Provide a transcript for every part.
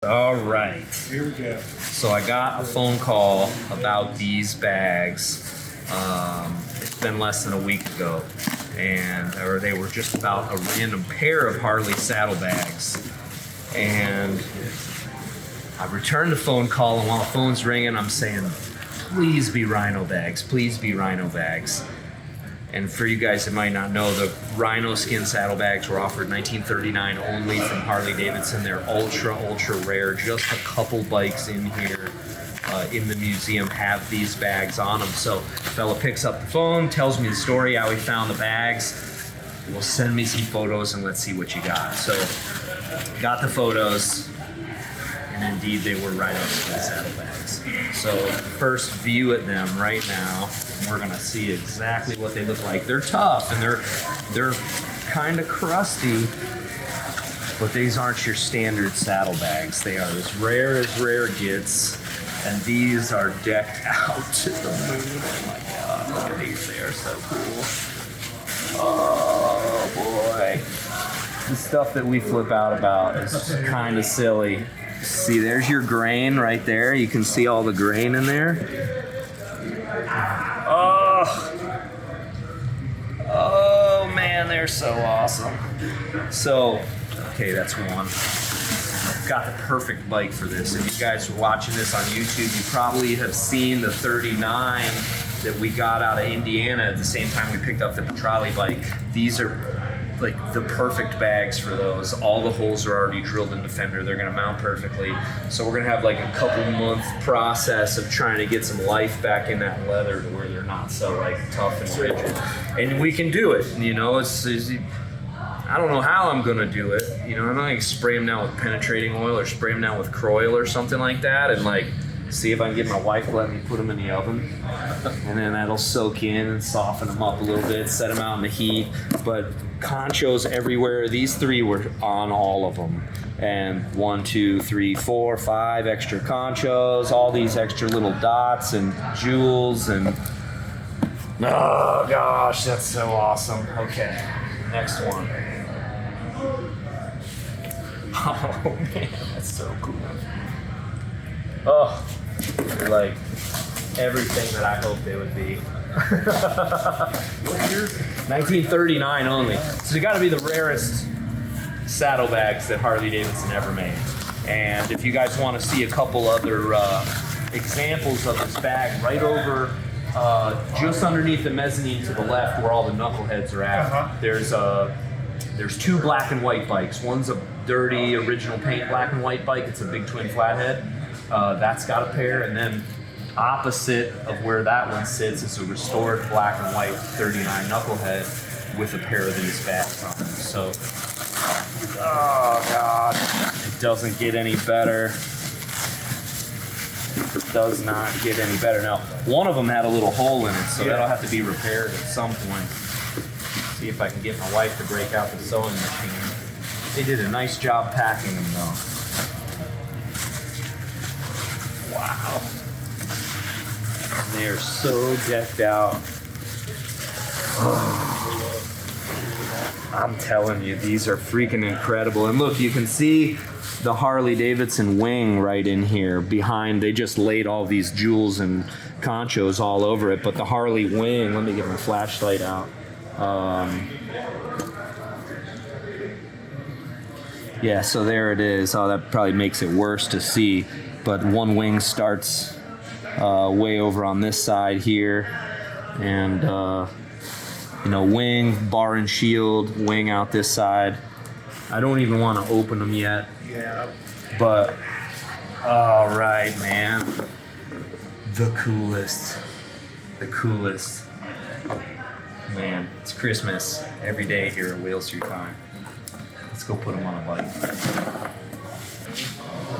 All right. Here we go. So I got a phone call about these bags. It's been less than a week ago, or they were just about a random pair of Harley saddlebags. And I returned the phone call, and while the phone's ringing, I'm saying, please be rhino bags, please be rhino bags. And for you guys that might not know, the rhino skin saddlebags were offered 1939 only from Harley Davidson. They're ultra rare. Just a couple bikes in here in the museum have these bags on them. So fella picks up the phone, tells me the story, how he found the bags. Well, send me some photos and let's see what you got. So got the photos, and indeed they were rhino skin saddlebags. So first view at them right now. We're gonna see exactly what they look like. They're tough and they're kind of crusty, but these aren't your standard saddlebags. They are as rare gets, and these are decked out to the moon. Oh my God, look at these, they are so cool. Oh boy. The stuff that we flip out about is kind of silly. See, there's your grain right there. You can see all the grain in there. Oh man, they're so awesome. So, okay, that's one. Got the perfect bike for this. If you guys are watching this on YouTube, you probably have seen the 39 that we got out of Indiana at the same time we picked up the trolley bike. These are like the perfect bags for those. All the holes are already drilled in the fender. They're gonna mount perfectly. So we're gonna have like a couple month process of trying to get some life back in that leather to where they're not so like tough and rigid. And we can do it, you know, it's I don't know how I'm gonna do it. You know, I'm not gonna spray them down with penetrating oil or spray them down with Croil or something like that and like see if I can get my wife to let me put them in the oven. And then that'll soak in and soften them up a little bit, set them out in the heat. But conchos everywhere. These three were on all of them. And 1, 2, 3, 4, 5 extra conchos, all these extra little dots and jewels and oh gosh, that's so awesome. Okay, next one. Oh man, that's so cool. Oh, they're like everything that I hoped they would be. What year? 1939 only. So they got to be the rarest saddlebags that Harley Davidson ever made. And if you guys want to see a couple other examples of this bag, right over just underneath the mezzanine to the left where all the knuckleheads are at, there's two black and white bikes. One's a dirty original paint black and white bike. It's a big twin flathead. That's got a pair, and then opposite of where that one sits is a restored black and white 39 knucklehead with a pair of these bags on them. So, oh God, it doesn't get any better. It does not get any better. Now, one of them had a little hole in it, so that'll have to be repaired at some point. See if I can get my wife to break out the sewing machine. They did a nice job packing them though. Wow. They are so decked out. I'm telling you, these are freaking incredible. And look, you can see the Harley Davidson wing right in here behind. They just laid all these jewels and conchos all over it. But the Harley wing, let me get my flashlight out. Yeah, so there it is. Oh, that probably makes it worse to see. But one wing starts way over on this side here, and wing, bar and shield, wing out this side. I don't even want to open them yet. Yeah. But all right, man, the coolest. Man, it's Christmas every day here at Whale Street Farm. Let's go put them on a bike.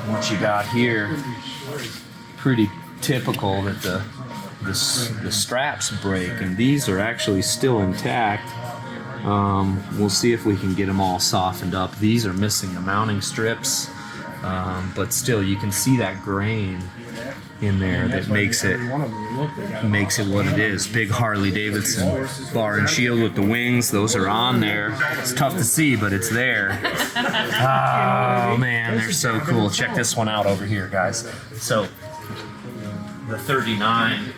What you got here, pretty typical that the straps break, and these are actually still intact. We'll see if we can get them all softened up. These are missing the mounting strips. but still you can see that grain in there that makes it what it is. Big Harley Davidson bar and shield with the wings, those are on there. It's tough to see, but it's there. Oh man, they're so cool. Check this one out over here, guys. So the 39,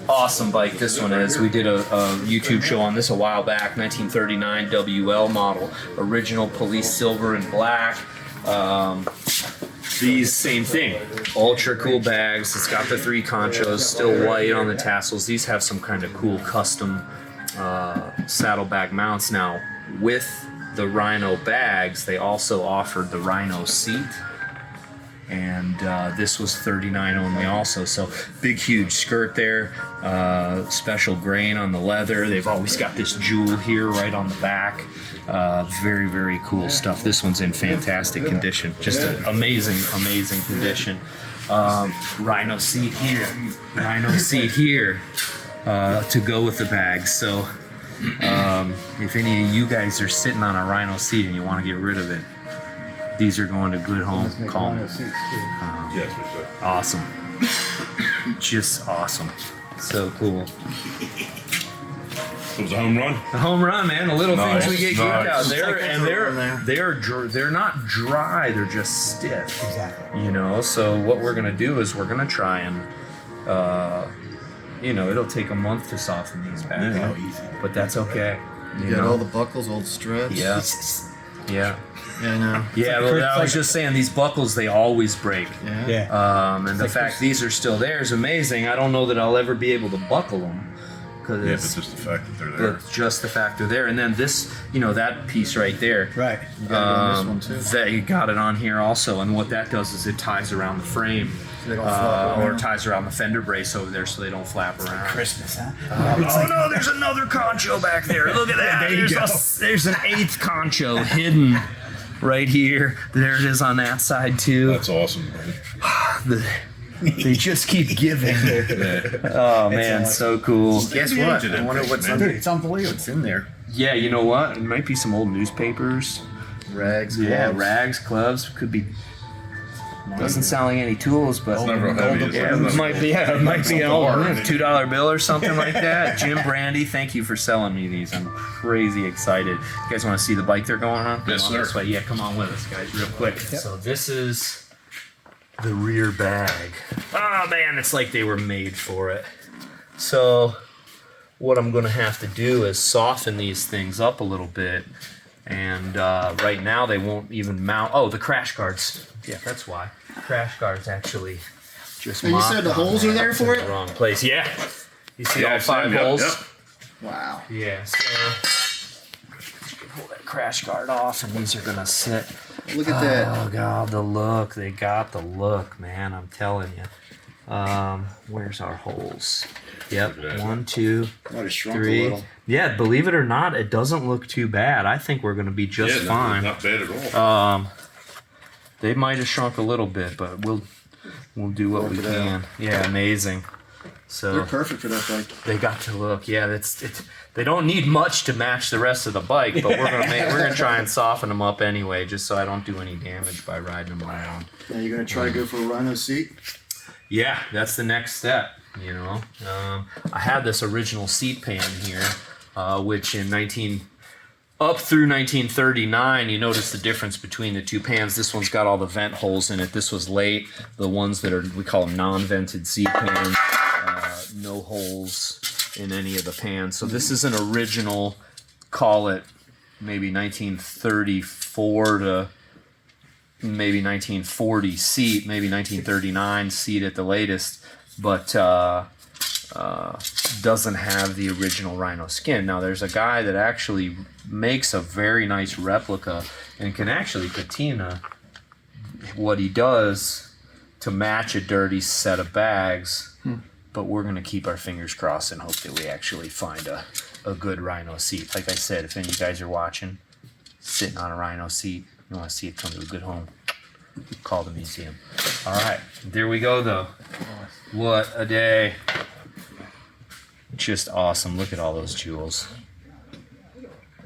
awesome bike this one is. We did a YouTube show on this a while back. 1939 WL model, original police silver and black. These, same thing, ultra cool bags. It's got the 3 conchos, still white on the tassels. These have some kind of cool custom saddlebag mounts. Now, with the Rhino bags, they also offered the Rhino seat, and this was 39 only also. So big, huge skirt there, special grain on the leather. They've always got this jewel here right on the back. Very, very cool stuff. This one's in fantastic condition. Just an amazing, amazing condition. Rhino seat here. Rhino seat here to go with the bags. So if any of you guys are sitting on a Rhino seat and you want to get rid of it, these are going to good home. Call me. Awesome. Just awesome. So cool. It was a home run. A home run, man. The little things we get good out there, Like and they're not dry. They're just stiff. Exactly. You know. So what we're gonna do is we're gonna try and, it'll take a month to soften these back, but that's okay. You got all the buckles, old straps. Yeah. Yeah. Yeah, I know. Yeah, well, I was just saying, these buckles, they always break. Yeah. And the fact these are still there is amazing. I don't know that I'll ever be able to buckle them. Yeah, but just the fact that they're there. But just the fact they're there. And then this, that piece right there. Right. You got it on this one too. That you got it on here also. And what that does is it ties around the frame. So they don't flop or around. ties around the fender brace over there so they don't flap around. Christmas, huh? Oh no, there's another concho back there. Look at that. There's an 8th concho hidden right here. There it is on that side too. That's awesome, man. They just keep giving. Oh man, so cool. Guess what? I wonder what's Dude, under. it's unbelievable. What's in there? Yeah, you know what? It might be some old newspapers. Rags. Yeah, gloves. rags, gloves. Could be. Doesn't sound like any tools, but Never heavy. it might be. Yeah, it might be an old $2 bill or something like that. Jim Brandy, thank you for selling me these. I'm crazy excited. You guys want to see the bike they're going on? Yes, Come on sir. this way. Yeah, come on with us, guys, real quick. So this is the rear bag. Oh man, it's like they were made for it. So what I'm going to have to do is soften these things up a little bit. And right now they won't even mount. Oh, the crash guards. Yeah, that's why. Crash guards actually just. And you said the holes are there for in it? the wrong place. Yeah. You see all Yeah, 5 yep, holes? yep. Wow. Yeah. So pull that crash guard off, and these are gonna sit. Look at that. Oh god, the look. They got the look, man. I'm telling you. Where's our holes? Yep. 1, 2, Might have shrunk a 3. little. Yeah, believe it or not, it doesn't look too bad. I think we're gonna be just Yeah, fine. not bad at all. They might have shrunk a little bit, but we'll do what we Work it can. Yeah, amazing. They're So perfect for that bike. they got to look. Yeah, it's they don't need much to match the rest of the bike, but we're gonna try and soften them up anyway, just so I don't do any damage by riding them around. Now you're gonna try to go for a Rhino seat. Yeah, that's the next step. I had this original seat pan here, which up through 1939, you notice the difference between the two pans. This one's got all the vent holes in it. This was late. The ones that we call them non-vented seat pans, no holes in any of the pans. So this is an original, call it maybe 1934 to maybe 1940 seat, maybe 1939 seat at the latest, but doesn't have the original Rhino skin. Now there's a guy that actually makes a very nice replica and can actually patina what he does to match a dirty set of bags, but we're going to keep our fingers crossed and hope that we actually find a good Rhino seat. Like I said, if any of you guys are watching, sitting on a Rhino seat, you want to see it come to a good home, call the museum. All right, there we go though. What a day. Just awesome. Look at all those jewels.